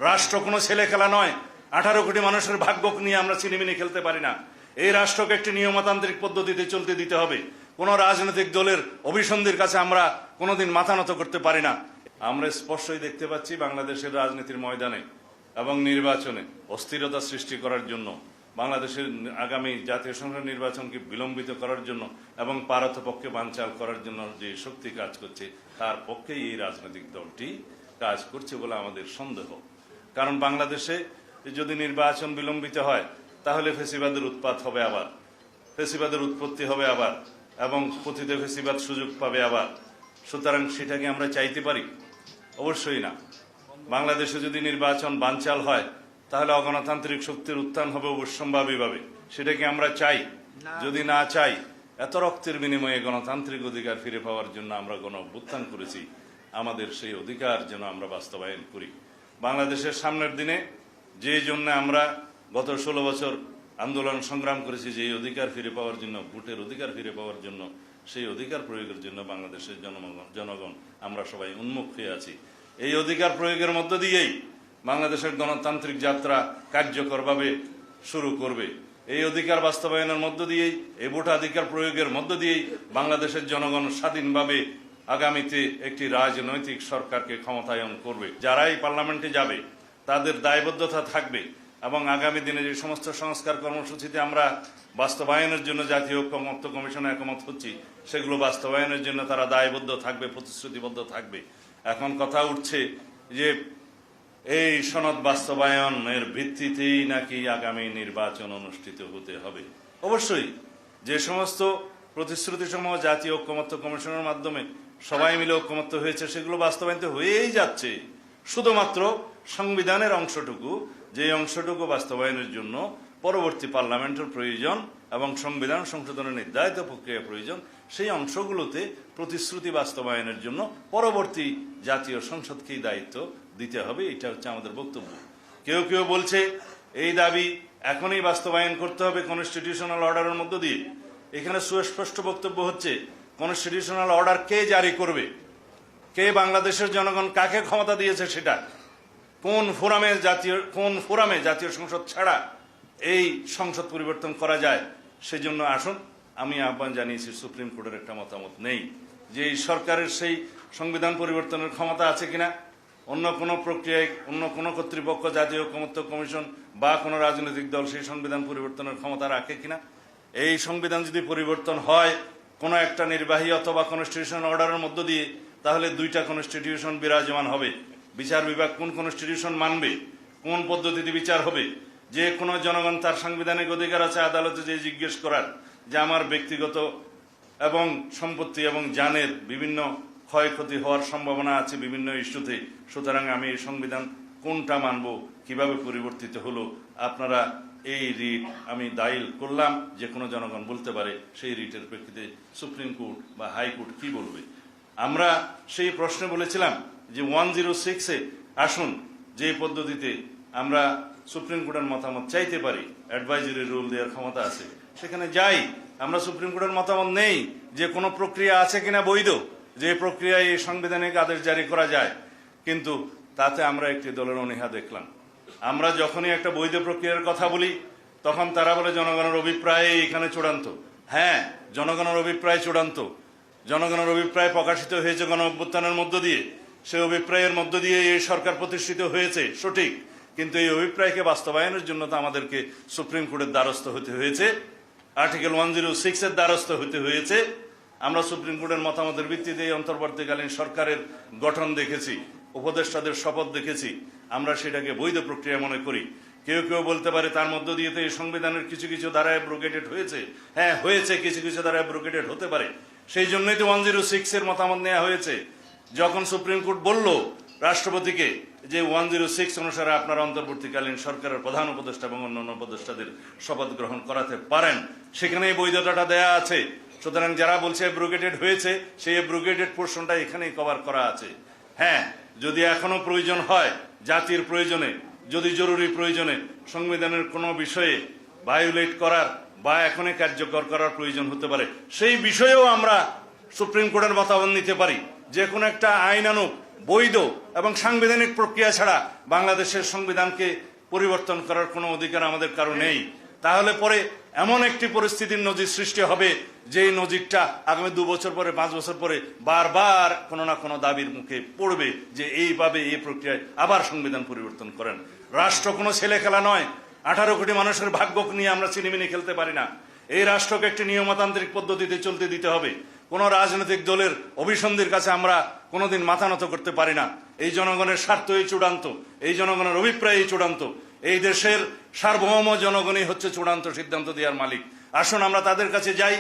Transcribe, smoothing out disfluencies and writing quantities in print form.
রাষ্ট্র কোনো ছেলে খেলা নয়। 18 কোটি মানুষের ভাগ্য নিয়ে আমরা ছিনিমিনি খেলতে পারি না। এই রাষ্ট্রকে একটি নিয়মতান্ত্রিক পদ্ধতিতে চলতে দিতে হবে। কোনো রাজনৈতিক দলের অভিসন্ধির কাছে আমরা কোনোদিন মাথা নত করতে পারি না। আমরা স্পষ্টই দেখতে পাচ্ছি বাংলাদেশের রাজনীতির ময়দানে এবং নির্বাচনে অস্থিরতা সৃষ্টি করার জন্য, বাংলাদেশের আগামী জাতীয় সংসদ নির্বাচনকে বিলম্বিত করার জন্য এবং পারতপক্ষে বানচাল করার জন্য যে শক্তি কাজ করছে, তার পক্ষেই এই রাজনৈতিক দলটি কাজ করছে বলে আমাদের সন্দেহ। কারণ বাংলাদেশে যদি নির্বাচন বিলম্বিত হয় তাহলে ফেসিবাদের উৎপাত হবে আবার, ফেসিবাদের উৎপত্তি হবে আবার, এবং পতিত ফেসিবাদ সুযোগ পাবে আবার। সুতরাং সেটাকে আমরা চাইতে পারি? অবশ্যই না। বাংলাদেশে যদি নির্বাচন বানচাল হয় তাহলে অগণতান্ত্রিক শক্তির উত্থান হবে অবশ্যম্ভাবীভাবে। সেটা কি আমরা চাই? যদি না চাই, এত রক্তের বিনিময়ে গণতান্ত্রিক অধিকার ফিরে পাওয়ার জন্য আমরা গণ অভ্যুত্থান করেছি, আমাদের সেই অধিকার যেন আমরা বাস্তবায়ন করি। বাংলাদেশের সামনের দিনে যে জন্য আমরা গত 16 বছর আন্দোলন সংগ্রাম করেছি, যে অধিকার ফিরে পাওয়ার জন্য, ভোটের অধিকার ফিরে পাওয়ার জন্য, সেই অধিকার প্রয়োগের জন্য বাংলাদেশের জনগণ আমরা সবাই উন্মুখ হয়ে আছি। এই অধিকার প্রয়োগের মধ্য দিয়েই বাংলাদেশের গণতান্ত্রিক যাত্রা কার্যকরভাবে শুরু করবে। এই অধিকার বাস্তবায়নের মধ্য দিয়েই, এই ভোটাধিকার প্রয়োগের মধ্য দিয়েই বাংলাদেশের জনগণ স্বাধীনভাবে আগামীতে একটি রাজনৈতিক সরকারকে ক্ষমতায়ন করবে। যারাই পার্লামেন্টে যাবে তাদের দায়বদ্ধতা থাকবে, এবং আগামী দিনে যে সমস্ত সংস্কার কর্মসূচিতে আমরা বাস্তবায়নের জন্য জাতীয় ঐক্যমত্য কমিশনে একমত হচ্ছি, সেগুলো বাস্তবায়নের জন্য তারা দায়বদ্ধ থাকবে, প্রতিশ্রুতিবদ্ধ থাকবে। এখন কথা উঠছে যে এই সনদ বাস্তবায়নের ভিত্তিতেই নাকি আগামী নির্বাচন অনুষ্ঠিত হতে হবে। অবশ্যই যে সমস্ত প্রতিশ্রুতিসমূহ জাতীয় ঐক্যমত্য কমিশনের মাধ্যমে সবাই মিলে ঐক্যমত্য হয়েছে, সেগুলো বাস্তবায়িত হয়েই যাচ্ছে। শুধুমাত্র সংবিধানের অংশটুকু, যে অংশটুকু বাস্তবায়নের জন্য পরবর্তী পার্লামেন্টের প্রয়োজন এবং সংবিধান সংশোধনের নির্ধারিত প্রক্রিয়া প্রয়োজন, সেই অংশগুলোতে প্রতিশ্রুতি বাস্তবায়নের জন্য পরবর্তী জাতীয় সংসদকেই দায়িত্ব দিতে হবে। এটা হচ্ছে আমাদের বক্তব্য। কেউ কেউ বলছে এই দাবি এখনই বাস্তবায়ন করতে হবে কনস্টিটিউশনাল অর্ডারের মধ্য দিয়ে। এখানে সুস্পষ্ট বক্তব্য হচ্ছে, কনস্টিটিউশনাল অর্ডার কে জারি করবে, কে বাংলাদেশের জনগণ কাকে ক্ষমতা দিয়েছে, সেটা কোন ফোরামে জাতীয় সংসদ ছাড়া এই সংসদ পরিবর্তন করা যায়, সেজন্য আসুন। আমি আহ্বান জানিয়েছি, সুপ্রিম কোর্টের একটা মতামত নেই যে এই সরকারের সেই সংবিধান পরিবর্তনের ক্ষমতা আছে কিনা, অন্য কোনো প্রক্রিয়ায় অন্য কোনো কর্তৃপক্ষ, জাতীয় ঐক্যমত্য কমিশন বা কোনো রাজনৈতিক দল সেই সংবিধান পরিবর্তনের ক্ষমতা রাখে কিনা। এই সংবিধান যদি পরিবর্তন হয় কোনো একটা নির্বাহী অথবা কনস্টিটিউশন অর্ডারের মধ্য দিয়ে, তাহলে দুইটা কনস্টিটিউশন বিরাজমান হবে। বিচার বিভাগ কোন কনস্টিটিউশন মানবে, কোন পদ্ধতিতে বিচার হবে। যে কোনো জনগণ তার সাংবিধানিক অধিকার আছে আদালতে যে জিজ্ঞেস করার যে আমার ব্যক্তিগত এবং সম্পত্তি এবং জানের বিভিন্ন ক্ষয়ক্ষতি হওয়ার সম্ভাবনা আছে বিভিন্ন ইস্যুতে। সুতরাং আমি এই সংবিধান কোনটা মানব, কিভাবে পরিবর্তিত হলো, আপনারা এই রিট আমি দায়ের করলাম, যে কোনো জনগণ বলতে পারে সেই রিটের প্রেক্ষিতে সুপ্রিম কোর্ট বা হাইকোর্ট কি বলবে। আমরা সেই প্রশ্নে বলেছিলাম যে 106-এ আসুন, যে পদ্ধতিতে আমরা সুপ্রিম কোর্টের মতামত চাইতে পারি, অ্যাডভাইজারি রুল দেওয়ার ক্ষমতা আছে, সেখানে যাই। আমরা সুপ্রিম কোর্টের মতামত নেই যে কোনো প্রক্রিয়া আছে কিনা বৈধ, যে প্রক্রিয়ায় এই সাংবিধানিক আদেশ জারি করা যায়, কিন্তু তাতে আমরা একটি দলের অনীহা দেখলাম। আমরা যখনই একটা বৈধ প্রক্রিয়ার কথা বলি তখন তারা বলে জনগণের অভিপ্রায় এখানে চূড়ান্ত। হ্যাঁ, জনগণের অভিপ্রায় চূড়ান্ত, জনগণের অভিপ্রায় প্রকাশিত হয়েছে গণ অভ্যুত্থানের মধ্য দিয়ে, সেই অভিপ্রায়ের মধ্য দিয়ে এই সরকার প্রতিষ্ঠিত হয়েছে, সঠিক। কিন্তু এই অভিপ্রায়কে বাস্তবায়নের জন্য তো আমাদেরকে সুপ্রিম কোর্টের দ্বারস্থ হতে হয়েছে, আর্টিকেল 106-এর দ্বারস্থ হতে হয়েছে। আমরা সুপ্রিম কোর্টের মতামতের ভিত্তিতে এই অন্তর্বর্তীকালীন সরকারের গঠন দেখেছি, উপদেষ্টাদের শপথ দেখেছি। আমরা সেটাকে বৈধ প্রক্রিয়া মনে করি। কেউ কেউ বলতে পারে তার মধ্য দিয়ে তো এই সংবিধানের কিছু কিছু ধারা অ্যাব্রোগেটেড হয়েছে। হ্যাঁ, হয়েছে, কিছু কিছু ধারা অ্যাব্রোগেটেড হতে পারে। সেই জন্যই তো 106-এর মতামত নেওয়া হয়েছে। যখন সুপ্রিম কোর্ট বলল রাষ্ট্রপতিকে যে 106 অনুসারে আপনারা অন্তর্বর্তীকালীন সরকারের প্রধান উপদেষ্টা এবং অন্যান্য উপদেষ্টাদের শপথ গ্রহণ করাতে পারেন, সেখানে এই বৈধতাটা দেয়া আছে। সুতরাং যারা বলছে অ্যাব্রোগেটেড হয়েছে, সেই অ্যাব্রোগেটেড পোর্শনটা এখানেই কভার করা আছে। হ্যাঁ, যদি এখনো প্রয়োজন হয়, জাতির প্রয়োজনে, যদি জরুরি প্রয়োজনে সংবিধানের কোনো বিষয়ে ভায়োলেট করার বা এখনই কার্যকর করার প্রয়োজন হতে পারে, সেই বিষয়েও আমরা সুপ্রিম কোর্টের মতামত নিতে পারি। যে কোনো একটা আইন আনুক, বৈধ এবং সাংবিধানিক প্রক্রিয়া ছাড়া বাংলাদেশের সংবিধানকে পরিবর্তন করার কোনো অধিকার আমাদের কারো নেই। তাহলে পরে এমন একটি পরিস্থিতির নজির সৃষ্টি হবে যে নজিরটা আগামী 2 বছর পরে 5 বছর পরে বারবার কোনো না কোনো দাবির মুখে পড়বে যে এইভাবে এই প্রক্রিয়ায় আবার সংবিধান পরিবর্তন করেন। রাষ্ট্র কোনো ছেলে খেলা নয়। 18 কোটি মানুষের ভাগ্য নিয়ে আমরা চিনিমিনি খেলতে পারি না। এই রাষ্ট্রকে একটি নিয়মতান্ত্রিক পদ্ধতিতে চলতে দিতে হবে। কোনো রাজনৈতিক দলের অভিসন্ধির কাছে আমরা কোনোদিন মাথা নত করতে পারি না। এই জনগণের স্বার্থই চূড়ান্ত, এই জনগণের অভিপ্রায়ই চূড়ান্ত। এই দেশের সার্বভৌম জনগণই হচ্ছে চূড়ান্ত সিদ্ধান্ত দেওয়ার মালিক। আসুন আমরা তাদের কাছে যাই।